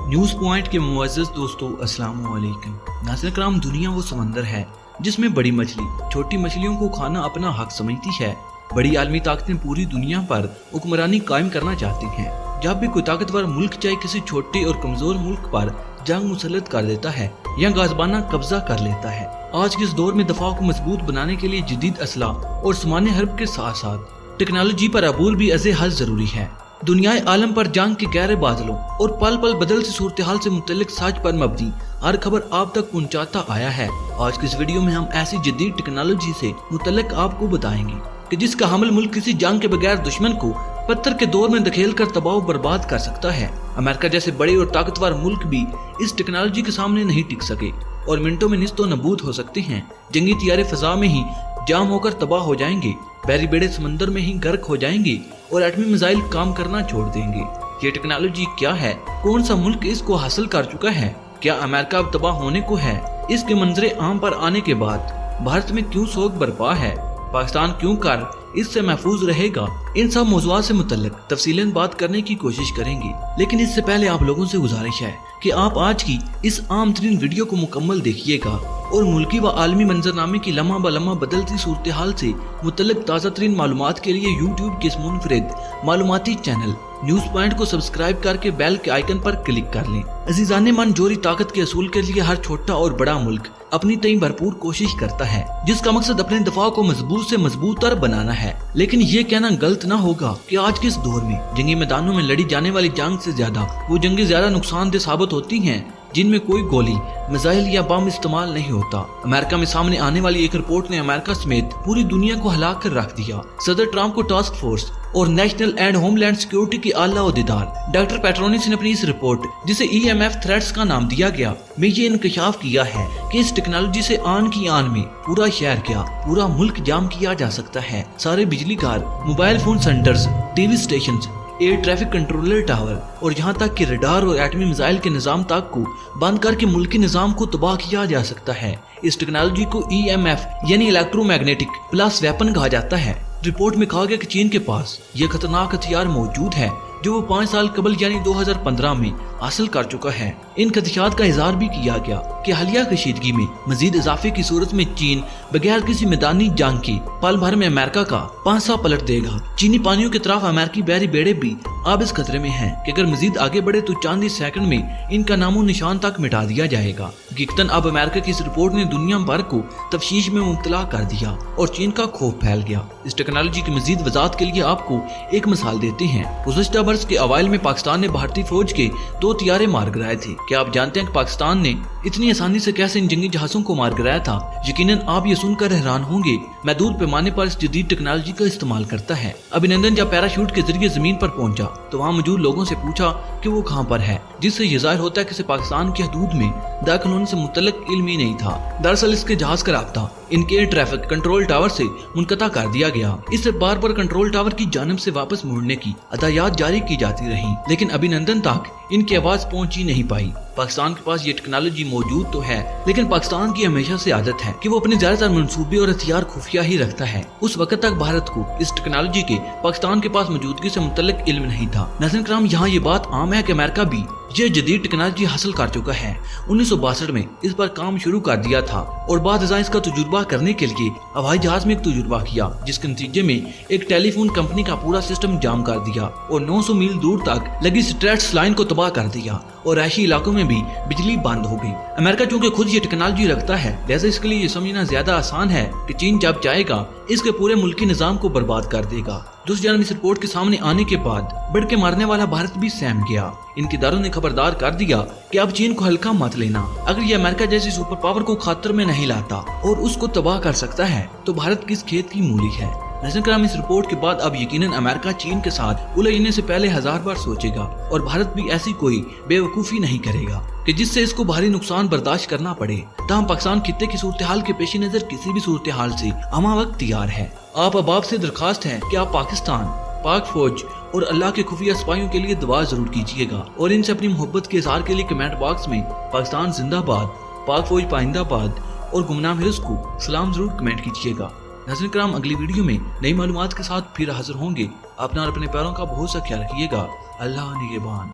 News point के मुअज़्ज़ज़ दोस्तों अस्सलाम वालेकुम। नाज़रीन करम, दुनिया वो समंदर है जिसमें बड़ी मछली छोटी मछलियों को खाना अपना हक समझती है। बड़ी आलमी ताकतें पूरी दुनिया पर हुक्मरानी कायम करना चाहती हैं। जब भी कोई ताकतवर मुल्क चाहे किसी छोटे और कमजोर मुल्क पर जंग मुसल्लत कर देता है या गाज़बाना कब्जा कर लेता है। आज के इस दौर में दफा को मजबूत बनाने के लिए जदीद असलाह और सामान्य हर्ब के साथ साथ टेक्नोलॉजी पर अबूर भी अज़े हल जरूरी है। दुनियाए आलम पर जंग के गहरे बादलों और पल पल बदलती सूरत हाल से मुतल्लिक सच पर मबनी हर खबर आप तक पहुंचाता आया है। आज की इस वीडियो में हम ऐसी जदीद टेक्नोलॉजी से मुतल्लिक आपको बताएंगे कि जिसका हमल मुल्क किसी जंग के बगैर दुश्मन को पत्थर के दौर में धकेल कर तबाह बर्बाद कर सकता है। अमेरिका जैसे बड़े और ताकतवर मुल्क भी इस टेक्नोलॉजी के सामने नहीं टिक सके और मिनटों में निस्तो नबूद हो सकते हैं। जंगी तैयारे फजा में ही जाम होकर तबाह हो जाएंगे, बहरी बेड़े समंदर में ही गर्क हो जाएंगे और एटमी मिसाइल काम करना छोड़ देंगे। ये टेक्नोलॉजी क्या है? कौन सा मुल्क इसको हासिल कर चुका है? क्या अमेरिका अब तबाह होने को है? इसके मंजरे आम पर आने के बाद भारत में क्यों शोक बरपा है? पाकिस्तान क्यों कर इससे महफूज रहेगा? इन सब मौज़ूआत से मुतल्लिक तफसीलन बात करने की कोशिश करेंगे, लेकिन इससे पहले आप लोगों से गुजारिश है कि आप आज की इस आम तरीन वीडियो को मुकम्मल देखिएगा और मुल्की व आलमी मंजरनामे की लम्हा ब लम्हा बदलती सूरत हाल से मुतल्लिक ताज़ा तरीन मालूमात के लिए यूट्यूब के इस मुनफरिद मालूमाती चैनल न्यूज़ पॉइंट को सब्सक्राइब करके बेल के आइकन पर क्लिक कर लें। अजीजाने मन, जोरी ताकत के असूल के लिए हर छोटा और बड़ा मुल्क अपनी तई भरपूर कोशिश करता है, जिसका मकसद अपने दफा को मजबूत से मजबूत तर बनाना है। लेकिन ये कहना गलत ना होगा कि आज के इस दौर में जंगी मैदानों में लड़ी जाने वाली जंग से ज्यादा वो जंगी ज्यादा नुकसानदेह साबित होती हैं जिनमें कोई गोली, मिसाइल या बम इस्तेमाल नहीं होता। अमेरिका में सामने आने वाली एक रिपोर्ट ने अमेरिका समेत पूरी दुनिया को हिला कर रख दिया। सदर ट्रंप को टास्क फोर्स और नेशनल एंड होमलैंड सिक्योरिटी की आला ओहदेदार डॉक्टर पेट्रोनिस ने अपनी इस रिपोर्ट, जिसे EMF थ्रेट्स का नाम दिया गया, में ये इंकशाफ किया है कि इस टेक्नोलॉजी से आन की आन में पूरा शहर क्या पूरा मुल्क जाम किया जा सकता है। सारे बिजली घर, mobile phone centres, TV station, air traffic controller tower और यहाँ तक कि रडार और एटमी मिसाइल के निजाम तक को बंद करके मुल्की निजाम को तबाह किया जा सकता है। इस टेक्नोलॉजी को EMF यानी इलेक्ट्रोमैग्नेटिक प्लस वेपन कहा जाता है। रिपोर्ट में कहा गया कि चीन के पास यह खतरनाक हथियार मौजूद है जो वो 5 साल कबल यानी 2015 में हासिल कर चुका है। इन खदशात का इजहार भी किया गया कि हालिया कशीदगी में मजीद इजाफे की सूरत में चीन बगैर किसी मैदानी जंग के पल भर में अमेरिका का पांसा पलट देगा। चीनी पानियों की तरफ अमेरिकी बहरी बेड़े भी अब इस खतरे में हैं कि अगर मजीद आगे बढ़े तो चंद ही सेकंड में इनका नामो निशान तक मिटा दिया जाएगा। हकीकतन अब अमेरिका की इस रिपोर्ट ने दुनिया भर को तफ्शीश में मुब्तला कर दिया और चीन का खौफ फैल गया। इस टेक्नोलॉजी की मजीद वजाहत के लिए आपको एक मिसाल देते हैं। गुज़श्ता बरस के अवाइल में पाकिस्तान ने भारतीय फौज के 2 तियारे मार गिराए थे। क्या आप जानते हैं कि पाकिस्तान ने इतनी आसानी से कैसे इन जंगी जहाजों को मार गिराया था? यकीनन आप ये सुनकर हैरान होंगे। महदूद पैमाने पर इस जदीद टेक्नोलॉजी का इस्तेमाल करता है। अभिनंदन जब पैराशूट के जरिए जमीन पर पहुंचा तो वहाँ मौजूद लोगों से पूछा कि वो कहाँ पर है, जिससे ये जाहिर होता है कि पाकिस्तान की हदूद में दाखिल होने से मुतल्लिक इल्म ही नहीं था। दरअसल इसके जहाज का राब्ता इनके एयर ट्रैफिक कंट्रोल टावर से मुनक़ता कर दिया गया। इससे बार बार कंट्रोल टावर की जानिब से वापस मुड़ने की हदायत जारी की जाती रही, लेकिन अभिनंदन तक इनकी आवाज पहुंच ही नहीं पाई। पाकिस्तान के पास ये टेक्नोलॉजी मौजूद तो है, लेकिन पाकिस्तान की हमेशा से आदत है कि वो अपने ज्यादातर मंसूबे और हथियार खुफिया ही रखता है। उस वक्त तक भारत को इस टेक्नोलॉजी के पाकिस्तान के पास मौजूदगी से मुतल्लिक इल्म नहीं था। नाज़रीन करम, यहाँ ये बात आम है कि अमेरिका भी ये जदीद टेक्नोलॉजी हासिल कर चुका है। 1962 में इस पर काम शुरू कर दिया था और बाद इसका तजुर्बा करने के लिए हवाई जहाज में एक तजुर्बा किया, जिसके नतीजे में एक टेलीफोन कंपनी का पूरा सिस्टम जाम कर दिया और 900 मील दूर तक लगी स्ट्रेट्स लाइन को तबाह कर दिया और ऐसी इलाकों में भी बिजली बंद हो गई। अमेरिका चूँकि खुद ये टेक्नोलॉजी रखता है, लिहाजा इसके लिए ये समझना ज्यादा आसान है कि चीन जब चाहेगा इसके पूरे मुल्की निजाम को बर्बाद कर देगा। दूसरी जानब इस रिपोर्ट के सामने आने के बाद बढ़ के मारने वाला भारत भी सहम गया। इनके इदारों ने खबरदार कर दिया कि अब चीन को हल्का मत लेना। अगर ये अमेरिका जैसी सुपर पावर को खतरे में नहीं लाता और उसको तबाह कर सकता है तो भारत किस खेत की मूली है। नाज़रीन करम, इस रिपोर्ट के बाद अब यकीनन अमेरिका चीन के साथ उलझने से पहले 1000 बार सोचेगा और भारत भी ऐसी कोई बेवकूफ़ी नहीं करेगा कि जिससे इसको भारी नुकसान बर्दाश्त करना पड़े। तमाम पाकिस्तान खित्ते की सूरत हाल के पेश नज़र किसी भी सूरत हाल से हमा वक्त तैयार है। आप अहबाब से दरखास्त है कि आप पाकिस्तान, पाक फौज और अल्लाह के खुफिया सिपाहियों के लिए दुआ जरूर कीजिएगा और इनसे अपनी मोहब्बत के इज़हार के लिए कमेंट बॉक्स में पाकिस्तान जिंदाबाद, पाक फौज पाइंदाबाद और गुमनाम हिल्स को सलाम जरूर कमेंट कीजिएगा। नाज़रीन करम, अगली वीडियो में नई मालूमात के साथ फिर हाजिर होंगे। अपना और अपने प्यारों का बहुत सा ख्याल रखिएगा। अल्लाह निगहबान।